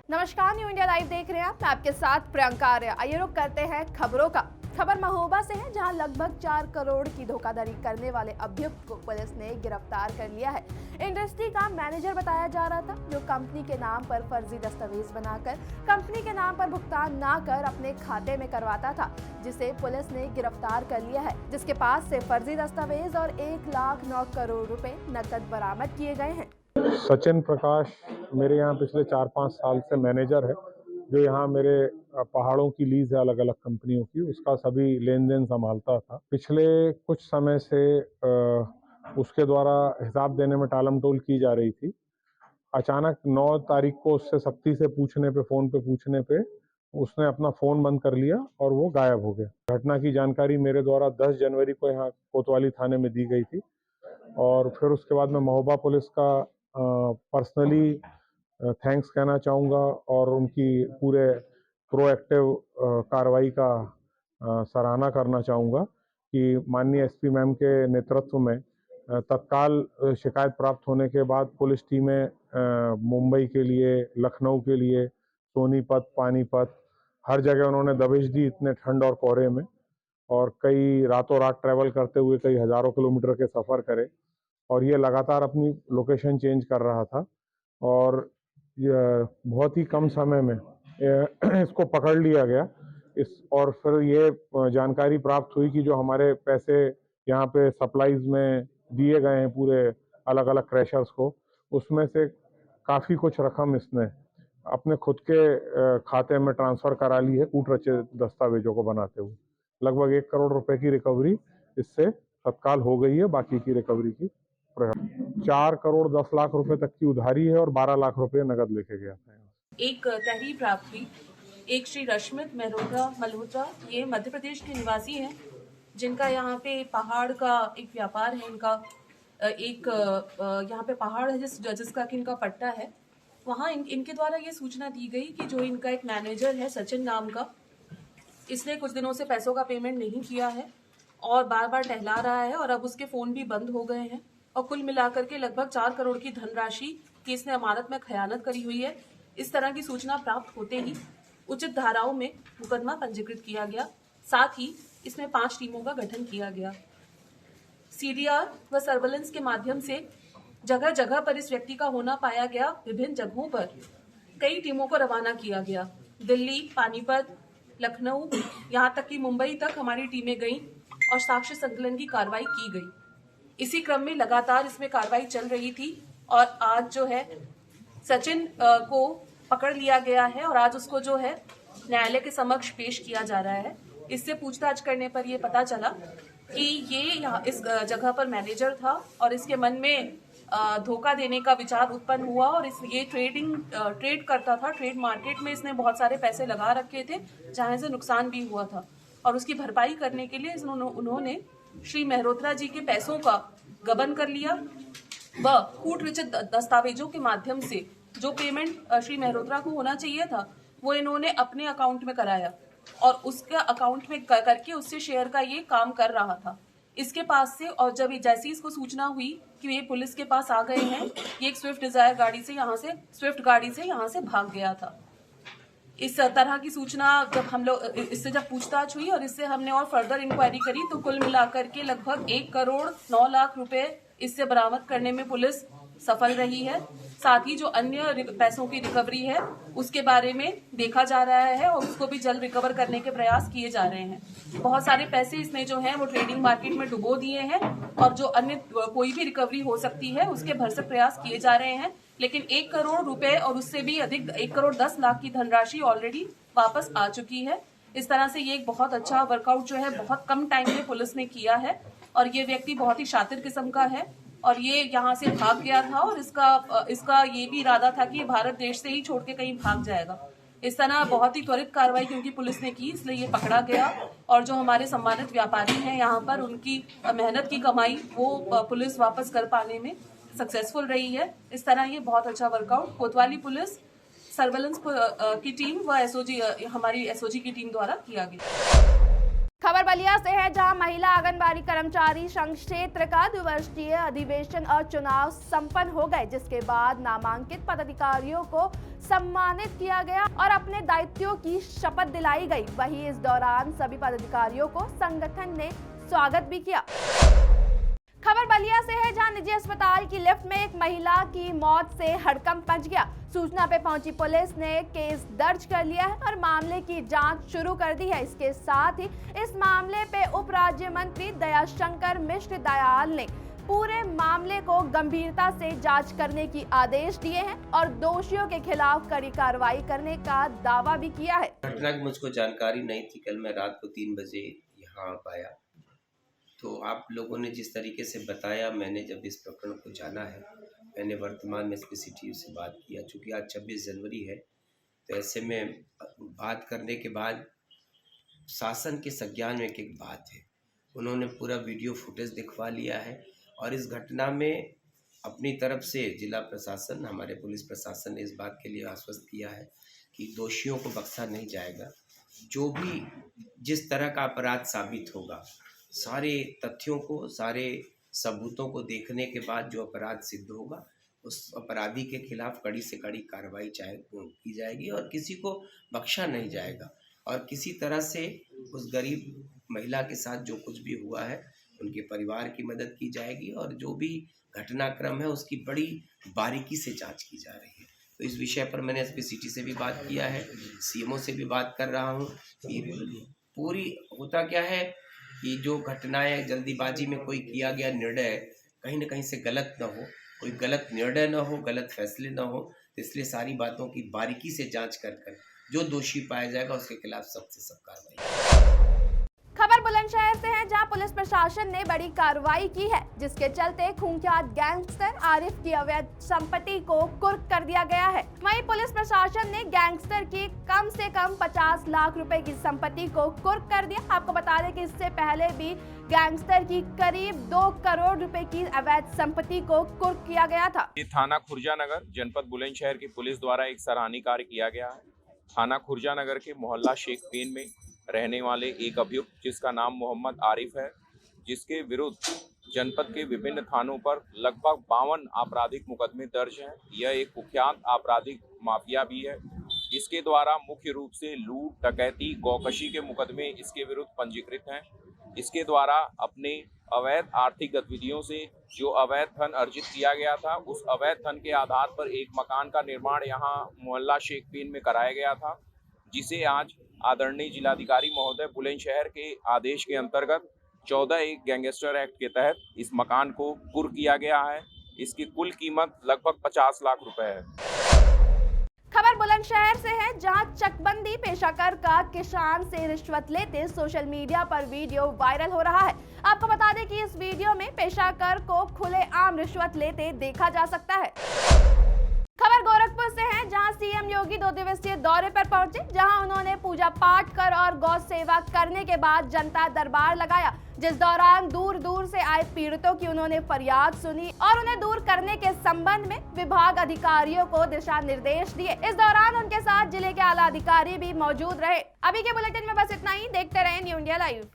नमस्कार, new India live देख रहे हैं आप। मैं आपके साथ प्रियंका आर्य। आइए रुक करते हैं खबरों का। खबर महोबा से है, जहां लगभग 4 करोड़ की धोखाधड़ी करने वाले अभियुक्त को पुलिस ने गिरफ्तार कर लिया है। इंडस्ट्री का मैनेजर बताया जा रहा था, जो कंपनी के नाम पर फर्जी दस्तावेज बनाकर कंपनी के नाम पर भुगतान ना कर अपने खाते में करवाता था, जिसे पुलिस ने गिरफ्तार कर लिया है, जिसके पास से फर्जी दस्तावेज और 1,09 करोड़ रुपए नकद बरामद किए गए हैं। सचिन प्रकाश मेरे यहाँ पिछले 4-5 साल से मैनेजर है, जो यहाँ मेरे पहाड़ों की लीज है अलग अलग कंपनियों की, उसका सभी लेन देन संभालता था। पिछले कुछ समय से उसके द्वारा हिसाब देने में टालमटोल की जा रही थी। अचानक 9 तारीख को उससे सख्ती से पूछने पे, फोन पे पूछने पे उसने अपना फोन बंद कर लिया और वो गायब हो गया। घटना की जानकारी मेरे द्वारा 10 जनवरी को यहाँ कोतवाली थाने में दी गई थी और फिर उसके बाद मैं महोबा पुलिस का पर्सनली थैंक्स कहना चाहूँगा और उनकी पूरे प्रोएक्टिव कार्रवाई का सराहना करना चाहूँगा कि माननीय एसपी मैम के नेतृत्व में तत्काल शिकायत प्राप्त होने के बाद पुलिस टीमें मुंबई के लिए, लखनऊ के लिए, सोनीपत, पानीपत, हर जगह उन्होंने दबिश दी इतने ठंड और कोहरे में, और कई रातों रात ट्रैवल करते हुए कई हज़ारों किलोमीटर के सफ़र करे और ये लगातार अपनी लोकेशन चेंज कर रहा था और बहुत ही कम समय में इसको पकड़ लिया गया। और फिर ये जानकारी प्राप्त हुई कि जो हमारे पैसे यहाँ पे सप्लाईज में दिए गए हैं पूरे अलग अलग क्रैशर्स को, उसमें से काफ़ी कुछ रकम इसने अपने खुद के खाते में ट्रांसफ़र करा ली है कूट रचे दस्तावेजों को बनाते हुए। लगभग 1 करोड़ रुपए की रिकवरी इससे तत्काल हो गई है। बाकी की रिकवरी की 4 करोड़ 10 लाख रुपए तक की उधारी है और 12 लाख रुपए नगद लेके गया था। एक तहरीर प्राप्त हुई, एक श्री रश्मित मल्होत्रा, ये मध्य प्रदेश के निवासी हैं, जिनका यहाँ पे पहाड़ का एक व्यापार है। इनका एक यहाँ पे पहाड़ है जिसका कि इनका पट्टा है। वहाँ इनके द्वारा ये सूचना दी गई कि जो इनका एक मैनेजर है सचिन नाम का, इसने कुछ दिनों से पैसों का पेमेंट नहीं किया है और बार बार टहला रहा है और अब उसके फ़ोन भी बंद हो गए हैं और कुल मिलाकर के लगभग 4 करोड़ की धनराशि की इसने अमानत में खयानत करी हुई है। इस तरह की सूचना प्राप्त होते ही उचित धाराओं में मुकदमा पंजीकृत किया गया। साथ ही इसमें 5 टीमों का गठन किया गया। सीडीआर व सर्वेलेंस के माध्यम से जगह जगह पर इस व्यक्ति का होना पाया गया। विभिन्न जगहों पर कई टीमों को रवाना किया गया। दिल्ली, पानीपत, लखनऊ, यहाँ तक कि मुंबई तक हमारी टीमें गईं और साक्ष्य संकलन की कार्रवाई की गई। इसी क्रम में लगातार इसमें कार्रवाई चल रही थी और आज जो है सचिन को पकड़ लिया गया है और आज उसको जो है न्यायालय के समक्ष पेश किया जा रहा है। इससे पूछताछ करने पर यह पता चला कि ये यहाँ इस जगह पर मैनेजर था और इसके मन में धोखा देने का विचार उत्पन्न हुआ और ये ट्रेड करता था। ट्रेड मार्केट में इसने बहुत सारे पैसे लगा रखे थे, जहाँ से नुकसान भी हुआ था और उसकी भरपाई करने के लिए उन्होंने श्री मेहरोत्रा जी के पैसों का गबन कर लिया व कूट रचित दस्तावेजों के माध्यम से जो पेमेंट श्री मेहरोत्रा को होना चाहिए था वो इन्होंने अपने अकाउंट में कराया और उसका अकाउंट में करके उससे शेयर का ये काम कर रहा था। इसके पास से, और जब जैसी इसको सूचना हुई कि ये पुलिस के पास आ गए हैं, ये एक स्विफ्ट गाड़ी से यहाँ से भाग गया था। इस तरह की सूचना जब हम लोग इससे जब पूछताछ हुई और इससे हमने और फर्दर इंक्वायरी करी तो कुल मिलाकर के लगभग 1 करोड़ 9 लाख रुपए इससे बरामद करने में पुलिस सफल रही है। साथ ही जो अन्य पैसों की रिकवरी है उसके बारे में देखा जा रहा है और उसको भी जल्द रिकवर करने के प्रयास किए जा रहे हैं। बहुत सारे पैसे इसने जो है वो ट्रेडिंग मार्केट में डुबो दिए हैं और जो अन्य कोई भी रिकवरी हो सकती है उसके भरसक प्रयास किए जा रहे हैं। लेकिन 1 करोड़ रुपए और उससे भी अधिक 1 करोड़ 10 लाख की धनराशि ऑलरेडी वापस आ चुकी है। इस तरह से ये एक बहुत अच्छा वर्कआउट जो है बहुत कम टाइम में पुलिस ने किया है और ये व्यक्ति बहुत ही शातिर किस्म का है और ये यहाँ से भाग गया था और इसका ये भी इरादा था कि ये भारत देश से ही छोड़ के कहीं भाग जाएगा। इस तरह बहुत ही त्वरित कार्रवाई क्योंकि पुलिस ने की, इसलिए ये पकड़ा गया और जो हमारे सम्मानित व्यापारी हैं यहाँ पर, उनकी मेहनत की कमाई वो पुलिस वापस कर पाने में सक्सेसफुल रही है। इस तरह ये बहुत अच्छा वर्कआउट कोतवाली पुलिस, सर्वेलेंस की टीम व एसओजी, हमारी एसओजी की टीम द्वारा किया गया। खबर बलिया से है, जहां महिला आंगनबाड़ी कर्मचारी संघ क्षेत्र का द्विवर्षीय अधिवेशन और चुनाव संपन्न हो गए, जिसके बाद नामांकित पदाधिकारियों को सम्मानित किया गया और अपने दायित्वों की शपथ दिलाई गई। वहीं इस दौरान सभी पदाधिकारियों को संगठन ने स्वागत भी किया। खबर बलिया से है, जहां निजी अस्पताल की लिफ्ट में एक महिला की मौत से हड़कंप मच गया। सूचना पे पहुंची पुलिस ने केस दर्ज कर लिया है और मामले की जांच शुरू कर दी है। इसके साथ ही इस मामले पे उप राज्य मंत्री दयाशंकर मिश्र दयाल ने पूरे मामले को गंभीरता से जांच करने की आदेश दिए हैं और दोषियों के खिलाफ कड़ी कार्रवाई करने का दावा भी किया है। घटना की मुझको जानकारी नहीं थी। कल मैं रात को 3 बजे यहाँ आ पाया, तो आप लोगों ने जिस तरीके से बताया, मैंने जब इस प्रकरण को जाना है, मैंने वर्तमान में एसपी सिटी से बात किया। चूँकि आज 26 जनवरी है, तो ऐसे में बात करने के बाद शासन के संज्ञान में एक बात है, उन्होंने पूरा वीडियो फुटेज दिखवा लिया है और इस घटना में अपनी तरफ से जिला प्रशासन, हमारे पुलिस प्रशासन ने इस बात के लिए आश्वस्त किया है कि दोषियों को बख्शा नहीं जाएगा। जो भी जिस तरह का अपराध साबित होगा, सारे तथ्यों को, सारे सबूतों को देखने के बाद जो अपराध सिद्ध होगा, उस अपराधी के खिलाफ कड़ी से कड़ी कार्रवाई की जाएगी और किसी को बख्शा नहीं जाएगा। और किसी तरह से उस गरीब महिला के साथ जो कुछ भी हुआ है, उनके परिवार की मदद की जाएगी और जो भी घटनाक्रम है उसकी बड़ी बारीकी से जांच की जा रही है। तो इस विषय पर मैंने एसपी सिटी से भी बात किया है, सीएमओ से भी बात कर रहा हूँ कि पूरी होता क्या है कि जो घटनाएं जल्दीबाजी में कोई किया गया निर्णय कहीं न कहीं से गलत न हो, कोई गलत निर्णय न हो, गलत फैसले न हो। इसलिए सारी बातों की बारीकी से जांच कर जो दोषी पाया जाएगा उसके खिलाफ सख्त से सख्त कार्रवाई। खबर बुलंदशहर से है, जहां पुलिस प्रशासन ने बड़ी कार्रवाई की है, जिसके चलते खूंखार गैंगस्टर आरिफ की अवैध संपत्ति को कुर्क कर दिया गया है। वहीं पुलिस प्रशासन ने गैंगस्टर की कम से कम 50 लाख रुपए की संपत्ति को कुर्क कर दिया। आपको बता दें कि इससे पहले भी गैंगस्टर की करीब 2 करोड़ रुपए की अवैध संपत्ति को कुर्क किया गया था। ये थाना खुर्जानगर जनपद बुलंदशहर की पुलिस द्वारा एक सराहनीय कार्य किया गया है। थाना खुर्जानगर के मोहल्ला शेख पेन में रहने वाले एक अभियुक्त, जिसका नाम मोहम्मद आरिफ है, जिसके विरुद्ध जनपद के विभिन्न थानों पर लगभग 52 आपराधिक मुकदमे दर्ज हैं। यह एक कुख्यात आपराधिक माफिया भी है। इसके द्वारा मुख्य रूप से लूट, डकैती, गौकशी के मुकदमे इसके विरुद्ध पंजीकृत हैं। इसके द्वारा अपने अवैध आर्थिक गतिविधियों से जो अवैध धन अर्जित किया गया था, उस अवैध धन के आधार पर एक मकान का निर्माण यहाँ मोहल्ला शेख पेन में कराया गया था, जिसे आज आदरणीय जिलाधिकारी महोदय बुलंदशहर के आदेश के अंतर्गत 14(1) गैंगस्टर एक्ट के तहत इस मकान को कुर्क किया गया है। इसकी कुल कीमत लगभग 50 लाख रुपए है। खबर बुलंदशहर से है, जहां चकबंदी पेशा कर का किसान से रिश्वत लेते सोशल मीडिया पर वीडियो वायरल हो रहा है। आपको बता दें कि इस वीडियो में पेशा कर को खुलेआम रिश्वत लेते देखा जा सकता है। खबर गोरखपुर से है, जहां सीएम योगी 2 दिवसीय दौरे पर पहुंचे, जहां उन्होंने पूजा पाठ कर और गौ सेवा करने के बाद जनता दरबार लगाया, जिस दौरान दूर दूर से आए पीड़ितों की उन्होंने फरियाद सुनी और उन्हें दूर करने के संबंध में विभाग अधिकारियों को दिशा निर्देश दिए। इस दौरान उनके साथ जिले के आला अधिकारी भी मौजूद रहे। अभी के बुलेटिन में बस इतना ही। देखते रहें न्यू इंडिया लाइव।